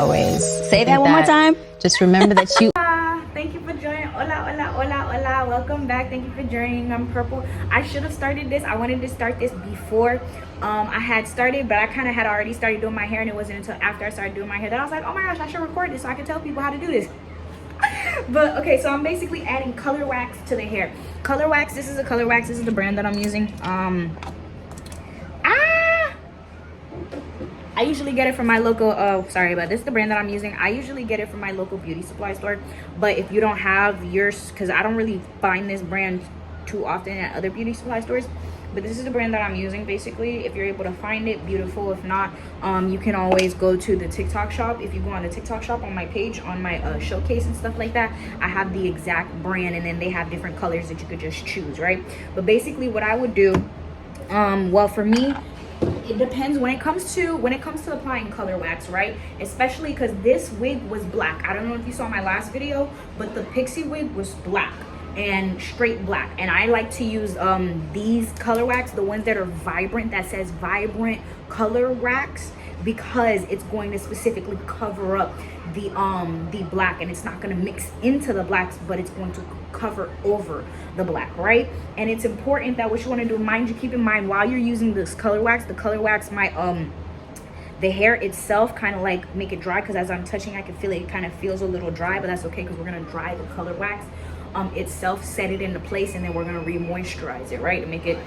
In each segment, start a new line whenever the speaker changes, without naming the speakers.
Always. Say that one more time. Just remember that you...
Thank you for joining. Hola, hola, hola, hola. Welcome back. Thank you for joining. I'm Purple. I should have started this. I wanted to start this before I had started, but I kind of had already started doing my hair, and it wasn't until after I started doing my hair that I was like, oh my gosh, I should record this so I can tell people how to do this. But okay, so I'm basically adding color wax to the hair. Color wax, this is a color wax. This is the brand that I'm using. I usually get it from my local, this is the brand that I'm using. I usually get it from my local beauty supply store. But if you don't have yours, because I don't really find this brand too often at other beauty supply stores, but this is the brand that I'm using basically. If you're able to find it, beautiful. If not, you can always go to the TikTok shop. If you go on the TikTok shop on my page, on my showcase and stuff like that, I have the exact brand, and then they have different colors that you could just choose, right? But basically what I would do, well, for me, it depends when it comes to applying color wax, right? Especially because this wig was black. I don't know if you saw my last video, but the pixie wig was black and straight black, and I like to use these color wax, the ones that are vibrant, that says vibrant color wax, because it's going to specifically cover up the black, and it's not going to mix into the blacks, but it's going to cover over the black, right? And it's important that what you want to do, mind you, keep in mind while you're using this color wax, the color wax might the hair itself kind of like make it dry, because as I'm touching I can feel it kind of feels a little dry, but that's okay because we're going to dry the color wax itself, set it into place, and then we're going to re-moisturize it, right, to make it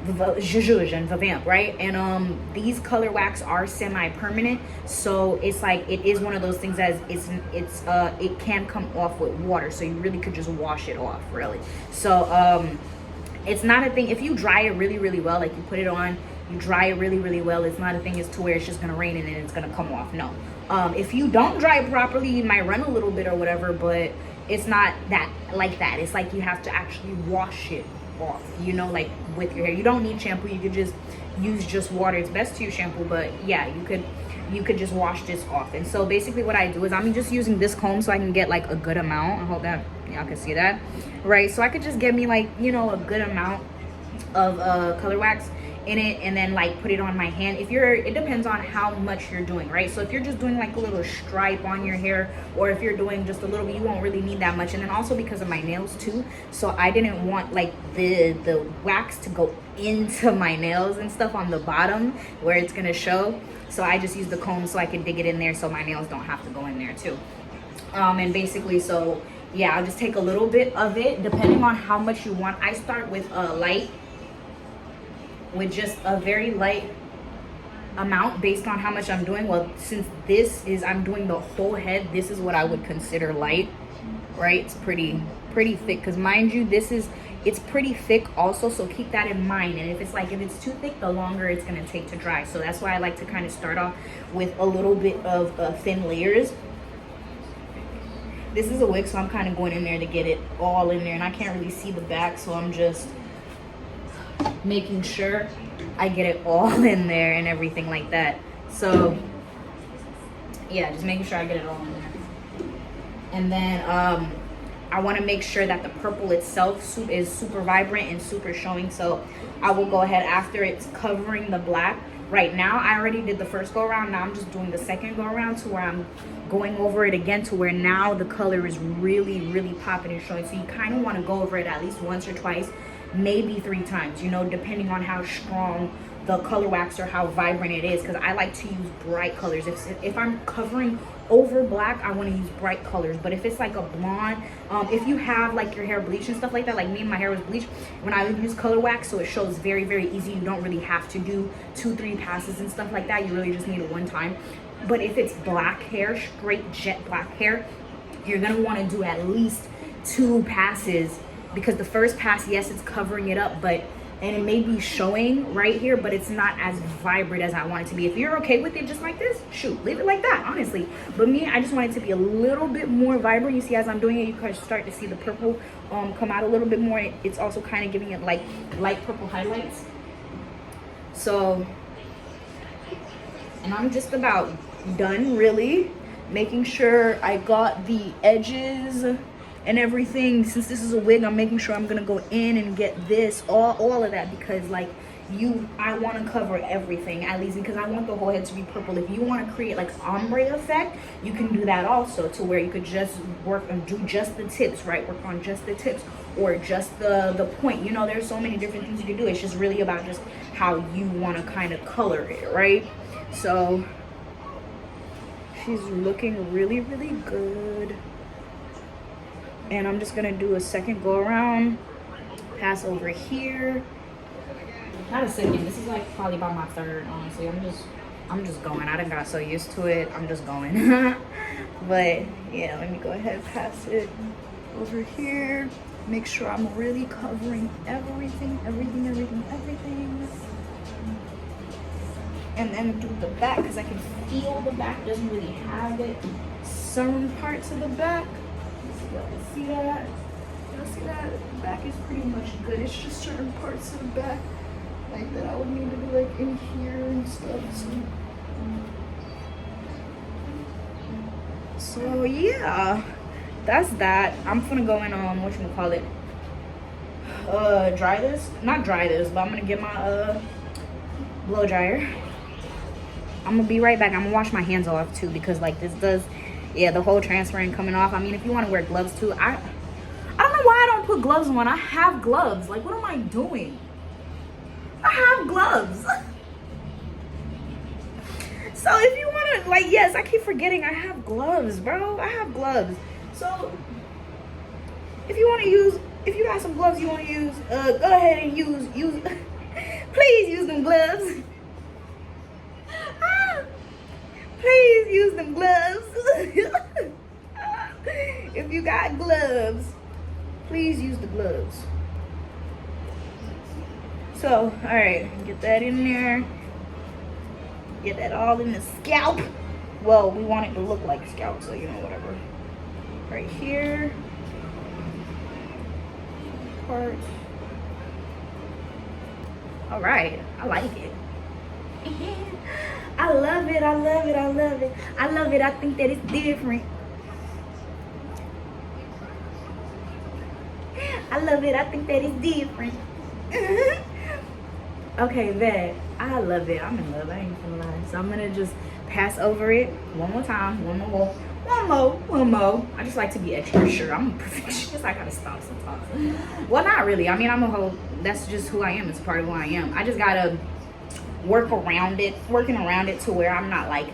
zhuzh and vamp, right? And these color wax are semi-permanent, so it's like it is one of those things as it can come off with water, so you really could just wash it off, really. So it's not a thing if you dry it really well, like you put it on, you dry it really well, it's not a thing as to where it's just gonna rain and then it's gonna come off. No, if you don't dry it properly, you might run a little bit or whatever, but it's not that like that. It's like you have to actually wash it off, you know, like with your hair. You don't need shampoo, you could just use just water. It's best to use shampoo, but yeah, you could just wash this off. And so basically what I do is I'm just using this comb so I can get like a good amount. I hope that y'all can see that, right? So I could just get me like, you know, a good amount of color wax in it, and then like put it on my hand. It depends on how much you're doing, right? So if you're just doing like a little stripe on your hair, or if you're doing just a little bit, you won't really need that much. And then also because of my nails too, so I didn't want like the wax to go into my nails and stuff on the bottom where it's gonna show, so I just use the comb so I can dig it in there so my nails don't have to go in there too. And basically, so yeah, I'll just take a little bit of it depending on how much you want. I start with with just a very light amount based on how much I'm doing. Well, since I'm doing the whole head, this is what I would consider light, right? It's pretty thick, because mind you, it's pretty thick also, so keep that in mind. And if it's too thick, the longer it's going to take to dry. So that's why I like to kind of start off with a little bit of thin layers. This is a wig, so I'm kind of going in there to get it all in there, and I can't really see the back, so I'm just making sure I get it all in there and everything like that. So yeah, just making sure I get it all in there. And then I want to make sure that the purple itself is super vibrant and super showing, so I will go ahead after it's covering the black. Right now I already did the first go around, now I'm just doing the second go around, to where I'm going over it again, to where now the color is really popping and showing. So you kind of want to go over it at least once or twice, maybe 3 times, you know, depending on how strong the color wax or how vibrant it is, because I like to use bright colors. If I'm covering over black, I want to use bright colors. But if it's like a blonde, if you have like your hair bleached and stuff like that, like me and my hair was bleached, when I would use color wax, so it shows very easy. You don't really have to do 2-3 passes and stuff like that. You really just need it one time. But if it's black hair, straight jet black hair, you're gonna want to do at least 2 passes, because the first pass, yes, it's covering it up, and it may be showing right here, but it's not as vibrant as I want it to be. If you're okay with it just like this, shoot, leave it like that, honestly. But me, I just want it to be a little bit more vibrant. You see, as I'm doing it, you can start to see the purple come out a little bit more. It's also kind of giving it like light purple highlights. So, and I'm just about done, really, making sure I got the edges and everything. Since this is a wig, I'm making sure I'm gonna go in and get this all of that, because like I want to cover everything, at least because I want the whole head to be purple. If you want to create like ombre effect, you can do that also, to where you could just work and do just the tips, right? Work on just the tips or just the point. You know, there's so many different things you can do. It's just really about just how you want to kind of color it, right? So she's looking really, really good. And I'm just gonna do a second go around, pass over here. Not a second, this is like probably about my third, honestly. I'm just going. I done got so used to it, I'm just going. But yeah, let me go ahead and pass it over here. Make sure I'm really covering everything. And then do the back, because I can feel the back doesn't really have it. Certain parts of the back, y'all see that? Y'all see that? The back is pretty much good. It's just certain parts of the back like that I would need to do, like in here and stuff. So yeah, that's that. I'm gonna go in on whatchamacallit, dry this. Not dry this, but I'm gonna get my blow dryer. I'm gonna be right back. I'm gonna wash my hands off too, because like this does, yeah, the whole transferring coming off. I mean, if you want to wear gloves too, I don't know why I don't put gloves on. I have gloves. Like, what am I doing? I have gloves. So if you want to, like, yes, I keep forgetting I have gloves, bro. I have gloves. So if you want to use, if you got some gloves you want to use, go ahead and use please use them gloves. Please use them gloves. If you got gloves, please use the gloves. So, all right, get that in there. Get that all in the scalp. Well, we want it to look like scalp, so you know, whatever. Right here. Part. All right, I like it. I love it, I love it, I love it. I love it, I think that it's different. I love it, I think that it's different. Okay, bet. I love it. I'm in love, I ain't gonna lie. So I'm gonna just pass over it one more time, one more. I just like to be extra sure. I'm a perfectionist, I gotta stop sometimes. Well, not really. I mean, I'm a whole, that's just who I am. It's part of who I am. I just gotta working around it to where I'm not like,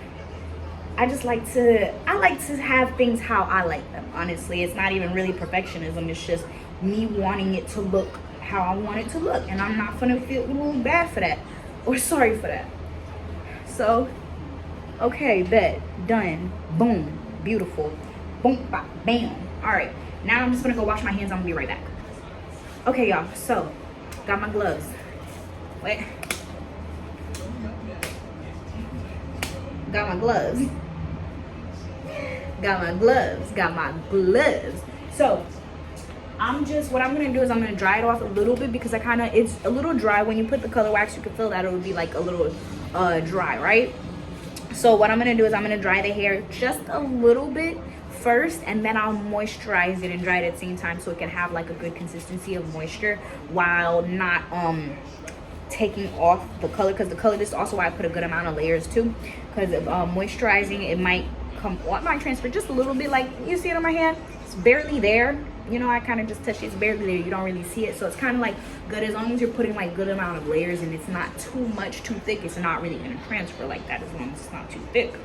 I like to have things how I like them. Honestly, it's not even really perfectionism. It's just me wanting it to look how I want it to look, and I'm not gonna feel a little bad for that or sorry for that. So, okay, bet, done, boom, beautiful, boom, bop, bam. All right, now I'm just gonna go wash my hands. I'm gonna be right back. Okay, y'all. So, got my gloves. Wait. Got my gloves. Got my gloves. So what I'm gonna do is I'm gonna dry it off a little bit, because it's a little dry. When you put the color wax, you can feel that it would be like a little dry, right? So what I'm gonna do is I'm gonna dry the hair just a little bit first, and then I'll moisturize it and dry it at the same time, so it can have like a good consistency of moisture while not taking off the color, because the color, this is also why I put a good amount of layers too, because of moisturizing, it might transfer just a little bit. Like, you see it on my hand, it's barely there, you know, I kind of just touch it, it's barely there, you don't really see it. So it's kind of like good, as long as you're putting like good amount of layers and it's not too much, too thick, it's not really going to transfer like that, as long as it's not too thick.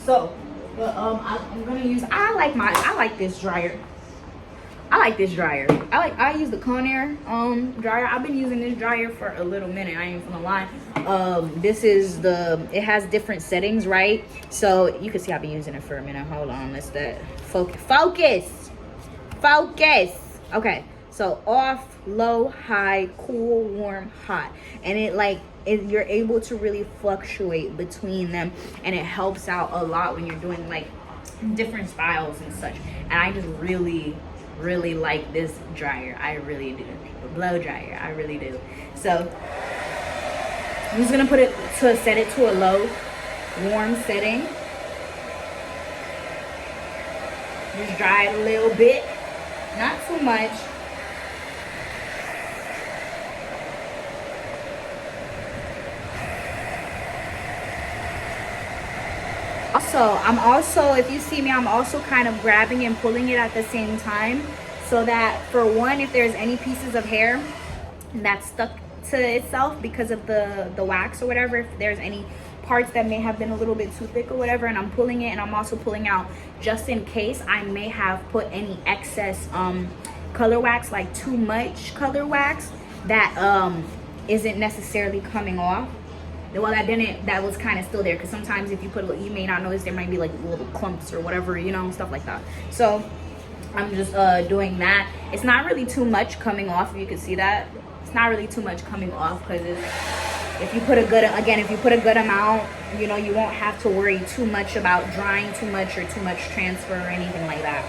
So I'm gonna use, I like this dryer. I use the Conair dryer. I've been using this dryer for a little minute, I ain't gonna lie. This is it has different settings, right? So you can see I've been using it for a minute. Hold on, let's focus. Okay, so off, low, high, cool, warm, hot. And you're able to really fluctuate between them, and it helps out a lot when you're doing like different styles and such. And I just really like this dryer. I really do. The blow dryer, I really do. So I'm just gonna set it to a low, warm setting. Just dry it a little bit, not too much. So I'm also, if you see me, I'm also kind of grabbing and pulling it at the same time, so that for one, if there's any pieces of hair that's stuck to itself because of the wax or whatever, if there's any parts that may have been a little bit too thick or whatever, and I'm pulling it, and I'm also pulling out just in case I may have put any excess color wax, like too much color wax that isn't necessarily coming off. Well, that was kind of still there, because sometimes if you put, you may not notice there might be like little clumps or whatever, you know, stuff like that. So I'm just doing that. It's not really too much coming off, if you can see that. It's not really too much coming off, because if you put a good amount, you know, you won't have to worry too much about drying too much or too much transfer or anything like that.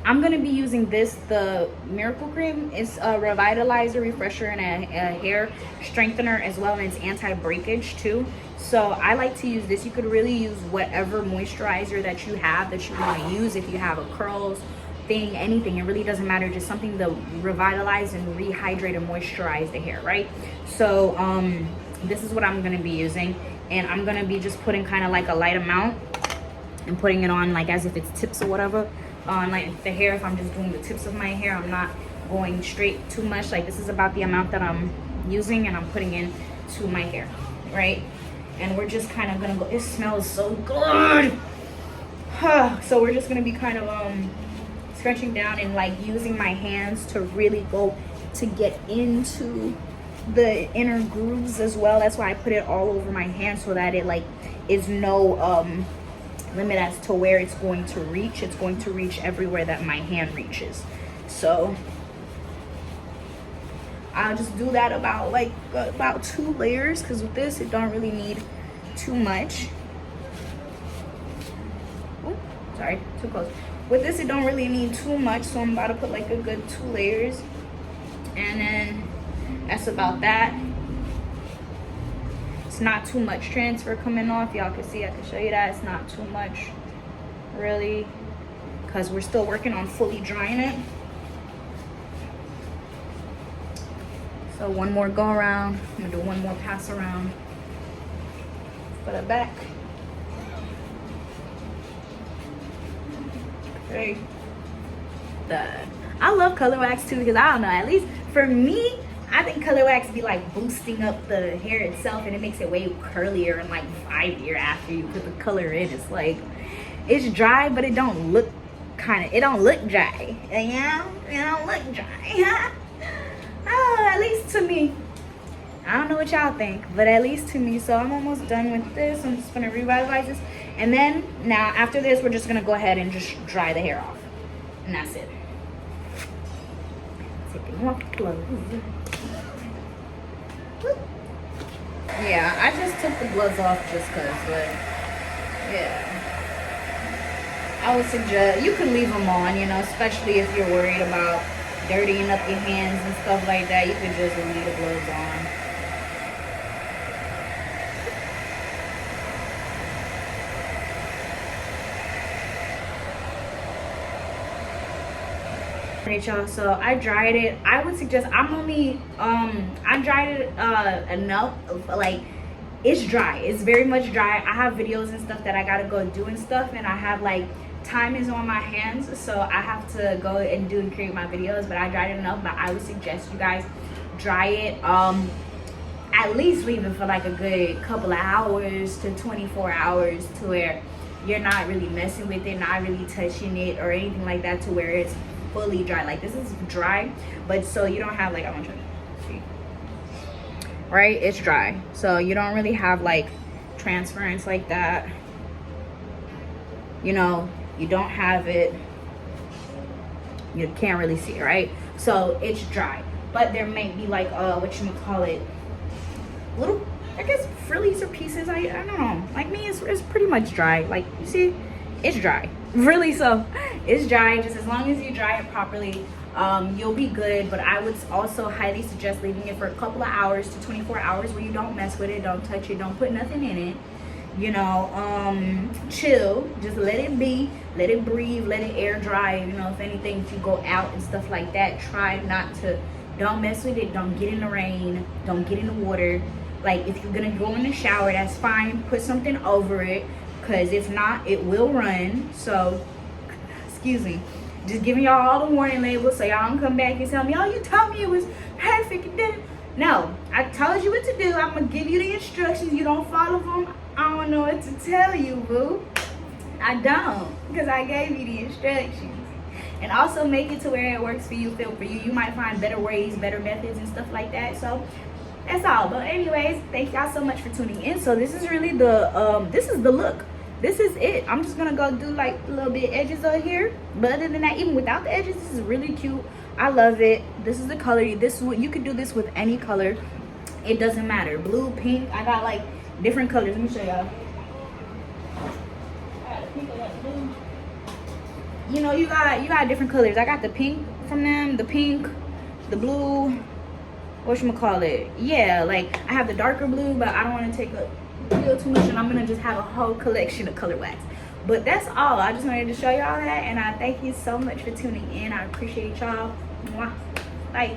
I'm gonna be using the Miracle Cream. It's a revitalizer, refresher, and a hair strengthener as well, and it's anti-breakage too. So I like to use this. You could really use whatever moisturizer that you have that you want to use. If you have a curls thing, anything, it really doesn't matter. Just something to revitalize and rehydrate and moisturize the hair, right? So this is what I'm gonna be using, and I'm gonna be just putting kind of like a light amount and putting it on like as if it's tips or whatever on like the hair. If I'm just doing the tips of my hair, I'm not going straight too much. Like, this is about the amount that I'm using, and I'm putting in to my hair, right? And we're just kind of gonna go. It smells so good. So we're just gonna be kind of scrunching down and like using my hands to really go to get into the inner grooves as well. That's why I put it all over my hand, so that it like is no limit as to where it's going to reach. It's going to reach everywhere that my hand reaches. So I'll just do that about 2 layers, because with this it don't really need too much. Ooh, sorry, too close. With this it don't really need too much, so I'm about to put like a good 2 layers, and then that's about that. Not too much transfer coming off. Y'all can see, I can show you that it's not too much really, because we're still working on fully drying it. So one more go around. I'm gonna do one more pass around. Put it back. Okay. I love color wax too, because I don't know, at least for me, I think color wax be like boosting up the hair itself, and it makes it way curlier and like fightier after you put the color in. It's like, it's dry, but it don't look it don't look dry. Yeah, it don't look dry. Oh, at least to me. I don't know what y'all think, but at least to me. So I'm almost done with this. I'm just gonna revitalize this, and then now after this, we're just gonna go ahead and just dry the hair off, and that's it. Taking off the clothes. Yeah, I just took the gloves off just because, but yeah. I would suggest, you could leave them on, you know, especially if you're worried about dirtying up your hands and stuff like that. You could just leave the gloves on. Alright, y'all, so I dried it. I would suggest, I dried it enough, like, it's dry. It's very much dry. I have videos and stuff that I gotta go do and stuff, and I have like, time is on my hands, so I have to go and do and create my videos. But I dried it enough. But I would suggest you guys dry it, at least leave it for like a good couple of hours to 24 hours, to where you're not really messing with it, not really touching it or anything like that, to where it's fully dry. Like, this is dry, but so you don't have like, I want you to see, right? It's dry, so you don't really have like transference like that, you know. You don't have it, you can't really see it, right? So it's dry, but there may be like little, I guess, frillies or pieces. I don't know, like me, it's pretty much dry. Like, you see, it's dry, really. So it's dry. Just as long as you dry it properly, you'll be good. But I would also highly suggest leaving it for a couple of hours to 24 hours, where you don't mess with it, don't touch it, don't put nothing in it. you know, chill, just let it be, let it breathe, let it air dry. You know, if anything, if you go out and stuff like that, try not to, don't mess with it, don't get in the rain, don't get in the water. Like, if you're gonna go in the shower, that's fine, put something over it, because if not, it will run. So, excuse me, just giving y'all all the warning labels so y'all don't come back and tell me, oh, you told me it was perfect and didn't. No, I told you what to do. I'm gonna give you the instructions. You don't follow them, I don't know what to tell you, boo. I don't, because I gave you the instructions. And also make it to where it works for you, feel for you. You might find better ways, better methods and stuff like that. So that's all. But anyways, thank y'all so much for tuning in. So this is really the this is the look. This is it. I'm just gonna go do like a little bit edges over here. But other than that, even without the edges, this is really cute. I love it. This is the color. This is what you could do this with any color. It doesn't matter. Blue, pink. I got like different colors. Let me show y'all. You know, you got different colors. I got the pink from them, the pink, the blue, whatchamacallit. Yeah, like I have the darker blue, but I don't want to take a real too much, and I'm gonna just have a whole collection of color wax. But that's all. I just wanted to show y'all that, and I thank you so much for tuning in. I appreciate y'all. Mwah. Bye.